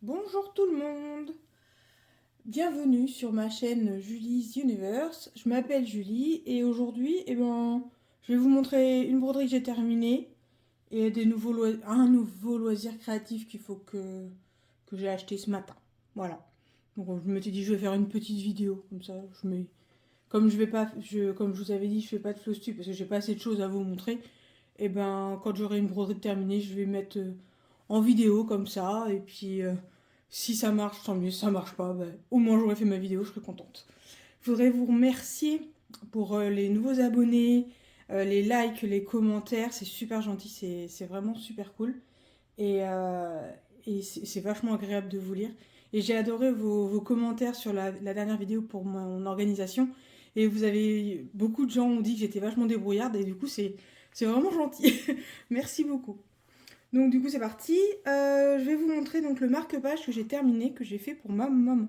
Bonjour tout le monde, bienvenue sur ma chaîne Julie's Universe. Je m'appelle Julie et aujourd'hui, je vais vous montrer une broderie que j'ai terminée et un nouveau loisir créatif que j'ai acheté ce matin. Voilà. Donc je me suis dit je vais faire une petite vidéo comme ça. Comme je vais pas, comme je vous avais dit, je fais pas de floss tube parce que j'ai pas assez de choses à vous montrer. Et quand j'aurai une broderie terminée, je vais mettre en vidéo comme ça et puis. Si ça marche, tant mieux. Si ça marche pas, au moins j'aurais fait ma vidéo, je serais contente. Je voudrais vous remercier pour les nouveaux abonnés, les likes, les commentaires. C'est super gentil, c'est vraiment super cool. Et, euh, et c'est vachement agréable de vous lire. Et j'ai adoré vos commentaires sur la dernière vidéo pour mon organisation. Et beaucoup de gens ont dit que j'étais vachement débrouillarde. Et du coup, c'est vraiment gentil. Merci beaucoup. Donc du coup c'est parti. Je vais vous montrer donc le marque-page que j'ai terminé, que j'ai fait pour ma maman.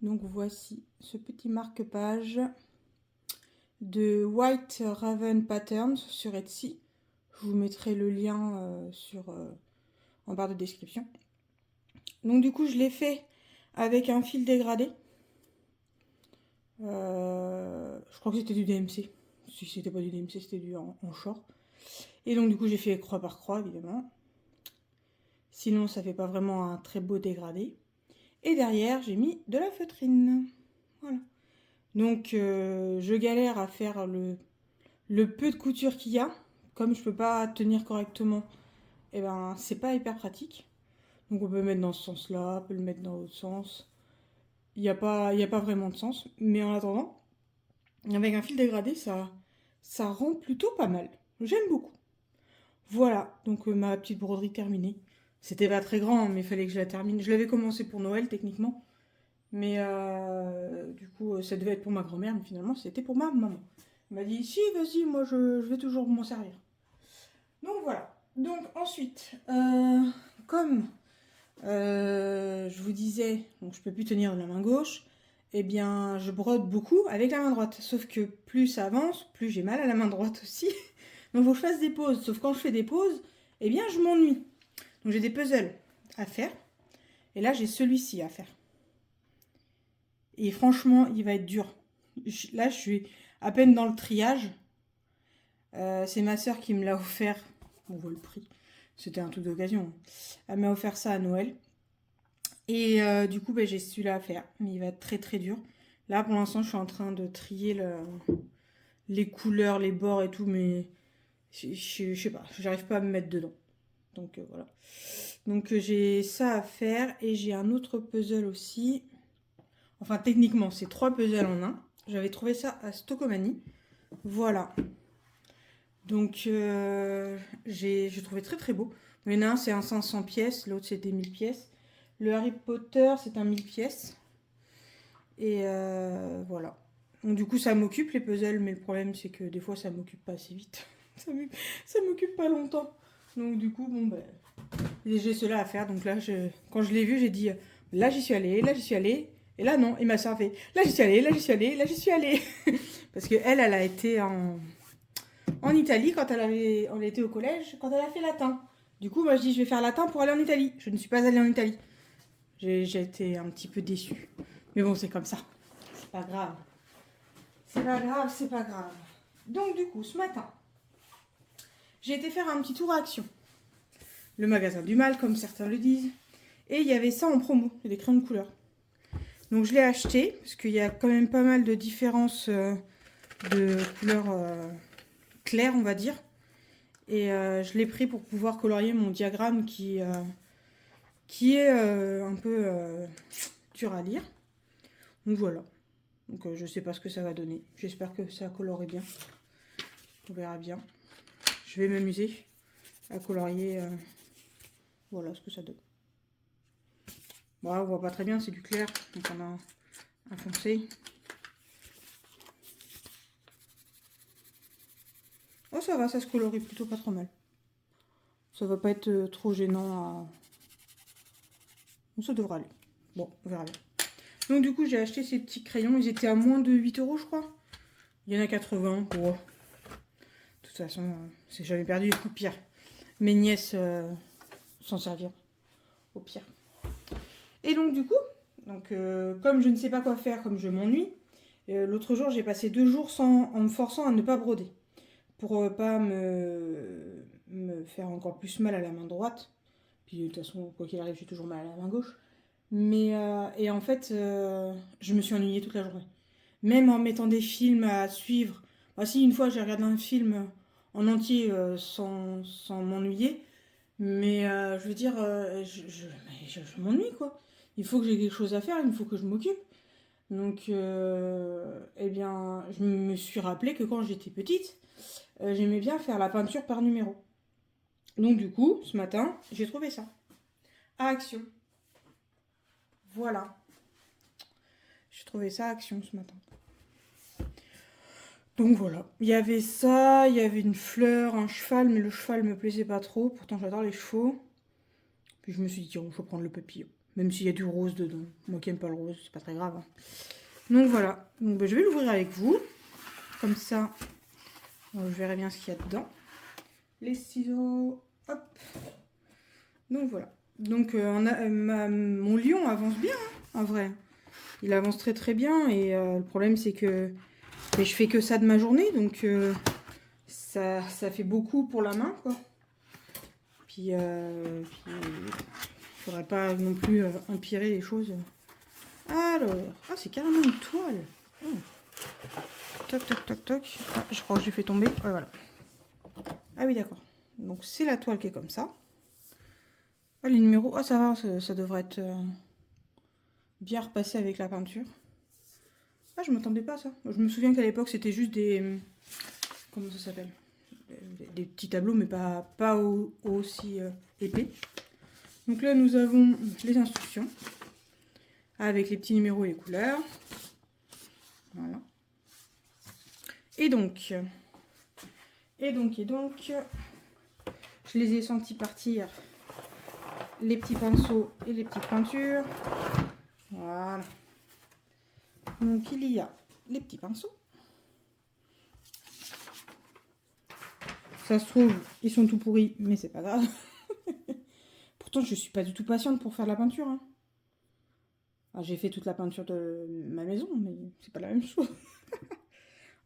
Donc voici ce petit marque-page de White Raven Patterns sur Etsy. Je vous mettrai le lien en barre de description. Donc du coup je l'ai fait avec un fil dégradé. Je crois que c'était du DMC. Si c'était pas du DMC, c'était du en short. Et donc du coup j'ai fait croix par croix évidemment. Sinon ça fait pas vraiment un très beau dégradé. Et derrière, j'ai mis de la feutrine. Voilà. Donc, je galère à faire le peu de couture qu'il y a. Comme je peux pas tenir correctement, c'est pas hyper pratique. Donc, on peut le mettre dans ce sens-là, on peut le mettre dans l'autre sens. Il y a pas vraiment de sens. Mais en attendant, avec un fil dégradé, ça rend plutôt pas mal. J'aime beaucoup. Voilà, donc ma petite broderie terminée. C'était pas très grand, mais il fallait que je la termine. Je l'avais commencé pour Noël, techniquement. Mais du coup, ça devait être pour ma grand-mère, mais finalement, c'était pour ma maman. Elle m'a dit, si, vas-y, moi, je vais toujours m'en servir. Donc voilà. Donc ensuite, comme je vous disais, donc je peux plus tenir de la main gauche, eh bien, je brode beaucoup avec la main droite. Sauf que plus ça avance, plus j'ai mal à la main droite aussi. Donc il faut que je fasse des pauses. Sauf quand je fais des pauses, eh bien, je m'ennuie. Donc j'ai des puzzles à faire. Et là, j'ai celui-ci à faire. Et franchement, il va être dur. Là, je suis à peine dans le triage. C'est ma soeur qui me l'a offert. On voit le prix. C'était un truc d'occasion. Elle m'a offert ça à Noël. Et du coup, j'ai celui-là à faire. Mais il va être très très dur. Là, pour l'instant, je suis en train de trier les couleurs, les bords et tout. Mais je sais pas. J'arrive pas à me mettre dedans. Donc voilà. Donc j'ai ça à faire. Et j'ai un autre puzzle aussi. Enfin, techniquement, c'est 3 puzzles en un. J'avais trouvé ça à Stockomanie. Voilà. Donc, j'ai trouvé très très beau. Il y en a un, c'est un 500 pièces. L'autre, c'était 1000 pièces. Le Harry Potter, c'est un 1000 pièces. Et voilà. Donc, du coup, ça m'occupe les puzzles. Mais le problème, c'est que des fois, ça m'occupe pas assez vite. Ça m'occupe pas longtemps. Donc, du coup, j'ai cela à faire. Donc là, quand je l'ai vu, j'ai dit, là, j'y suis allée, là, j'y suis allée. Et là, non, il m'a servi. Là, j'y suis allée, là, j'y suis allée, là, j'y suis allée. Parce qu'elle a été en Italie quand elle était au collège, quand elle a fait latin. Du coup, moi, je dis, je vais faire latin pour aller en Italie. Je ne suis pas allée en Italie. J'ai été un petit peu déçue. Mais bon, c'est comme ça. C'est pas grave. C'est pas grave, c'est pas grave. Donc, du coup, ce matin, j'ai été faire un petit tour à Action. Le magasin du mal, comme certains le disent. Et il y avait ça en promo, des crayons de couleur. Donc je l'ai acheté, parce qu'il y a quand même pas mal de différences de couleurs claires, on va dire. Et je l'ai pris pour pouvoir colorier mon diagramme qui est un peu dur à lire. Donc voilà. Donc je sais pas ce que ça va donner. J'espère que ça colorie bien. On verra bien. Je vais m'amuser à colorier. Voilà ce que ça donne. Bon, on voit pas très bien, c'est du clair. Donc on a un foncé. Oh, ça va, ça se colorie plutôt pas trop mal. Ça va pas être trop gênant à... Ça devrait aller. Bon, on verra bien. Donc du coup, j'ai acheté ces petits crayons. Ils étaient à moins de 8 €, je crois. Il y en a 80. Bon. De toute façon, c'est jamais perdu. Au pire, mes nièces s'en servir. Au pire. Et donc du coup, comme je ne sais pas quoi faire, comme je m'ennuie, l'autre jour j'ai passé 2 jours en me forçant à ne pas broder. Pour pas me faire encore plus mal à la main droite. Puis de toute façon, quoi qu'il arrive, j'ai toujours mal à la main gauche. Et en fait, je me suis ennuyée toute la journée. Même en mettant des films à suivre. Bah, si, une fois, j'ai regardé un film en entier sans m'ennuyer. Mais je veux dire, je m'ennuie, quoi. Il faut que j'ai quelque chose à faire, il faut que je m'occupe. Donc, eh bien, je me suis rappelé que quand j'étais petite, j'aimais bien faire la peinture par numéro. Donc, du coup, ce matin, j'ai trouvé ça. À Action. Voilà. J'ai trouvé ça à Action ce matin. Donc voilà, il y avait ça, il y avait une fleur, un cheval, mais le cheval me plaisait pas trop, pourtant j'adore les chevaux. Puis je me suis dit, tiens, je vais prendre le papillon, même s'il y a du rose dedans. Moi qui aime pas le rose, c'est pas très grave. Hein. Donc voilà, donc, je vais l'ouvrir avec vous, comme ça, je verrai bien ce qu'il y a dedans. Les ciseaux, hop. Donc voilà, donc mon lion avance bien, hein, en vrai. Il avance très très bien, et le problème c'est que mais je fais que ça de ma journée, donc ça fait beaucoup pour la main, quoi. Puis, il faudrait pas non plus empirer les choses. Alors, ah, c'est carrément une toile. Oh. Toc, toc, toc, toc. Ah, je crois que j'ai fait tomber. Ouais, voilà. Ah oui, d'accord. Donc, c'est la toile qui est comme ça. Ah, les numéros. Ah, ça va, ça devrait être bien repassé avec la peinture. Ah, je m'attendais pas à ça. Je me souviens qu'à l'époque, c'était juste des... Comment ça s'appelle? Des petits tableaux, mais pas aussi épais. Donc là, nous avons les instructions avec les petits numéros et les couleurs. Voilà. Et donc, je les ai sentis partir, les petits pinceaux et les petites peintures. Voilà. Donc il y a les petits pinceaux. Ça se trouve, ils sont tout pourris, mais c'est pas grave. Pourtant, je suis pas du tout patiente pour faire la peinture. Hein. Ah, j'ai fait toute la peinture de ma maison, mais c'est pas la même chose.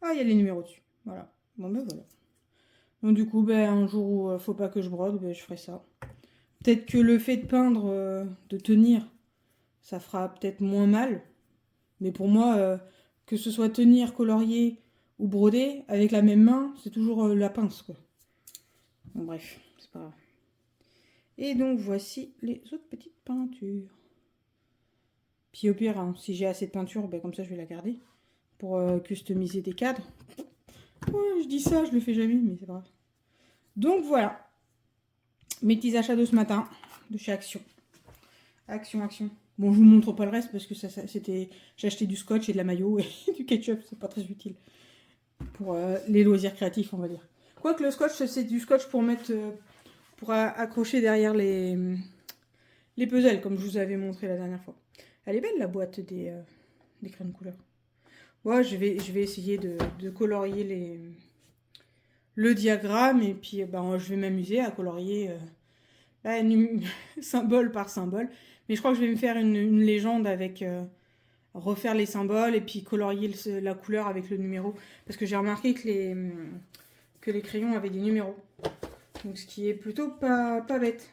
Ah, il y a les numéros dessus. Voilà. Bon, ben voilà. Donc du coup, ben, un jour où faut pas que je brode, ben, je ferai ça. Peut-être que le fait de peindre, de tenir, ça fera peut-être moins mal. Mais pour moi, que ce soit tenir, colorier ou broder, avec la même main, c'est toujours la pince, quoi. Bon, bref, c'est pas grave. Et donc, voici les autres petites peintures. Puis au pire, hein, si j'ai assez de peinture, ben, comme ça, je vais la garder. Pour customiser des cadres. Ouais, je dis ça, je le fais jamais, mais c'est pas grave. Donc, voilà. Mes petits achats de ce matin, de chez Action. Action. Bon, je vous montre pas le reste parce que c'était... J'ai acheté du scotch et de la mayo et du ketchup, c'est pas très utile. Pour les loisirs créatifs, on va dire. Quoique le scotch, c'est du scotch pour mettre... pour accrocher derrière les puzzles, comme je vous avais montré la dernière fois. Elle est belle, la boîte des crayons de couleur. Ouais, je vais essayer de colorier le diagramme et puis ben, je vais m'amuser à colorier symbole par symbole. Mais je crois que je vais me faire une légende avec refaire les symboles et puis colorier la couleur avec le numéro. Parce que j'ai remarqué que les crayons avaient des numéros. Donc ce qui est plutôt pas bête.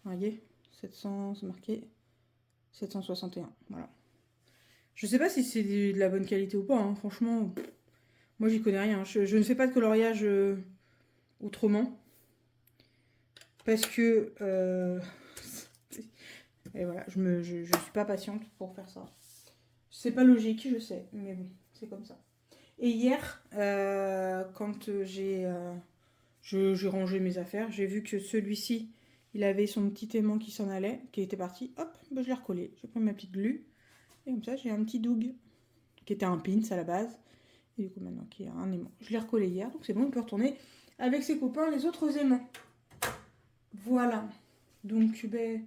Vous voyez, 700, c'est marqué 761. Voilà. Je sais pas si c'est de la bonne qualité ou pas. Hein. Franchement, moi j'y connais rien. Je ne fais pas de coloriage autrement. Parce que... et voilà, je suis pas patiente pour faire ça. C'est pas logique, je sais, mais bon, c'est comme ça. Et hier, quand j'ai rangé mes affaires, j'ai vu que celui-ci, il avait son petit aimant qui s'en allait, qui était parti. Hop, ben je l'ai recollé. J'ai pris ma petite glu. Et comme ça, j'ai un petit doug, qui était un pins à la base. Et du coup, maintenant, qui est un aimant. Je l'ai recollé hier, donc c'est bon, on peut retourner avec ses copains les autres aimants. Voilà. Donc, ben,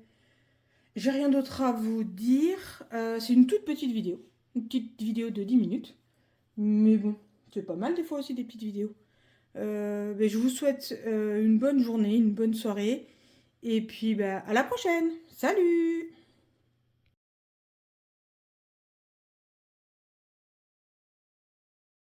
j'ai rien d'autre à vous dire. C'est une toute petite vidéo. Une petite vidéo de 10 minutes. Mais bon, c'est pas mal des fois aussi des petites vidéos. Ben, je vous souhaite une bonne journée, une bonne soirée. Et puis, ben, à la prochaine. Salut!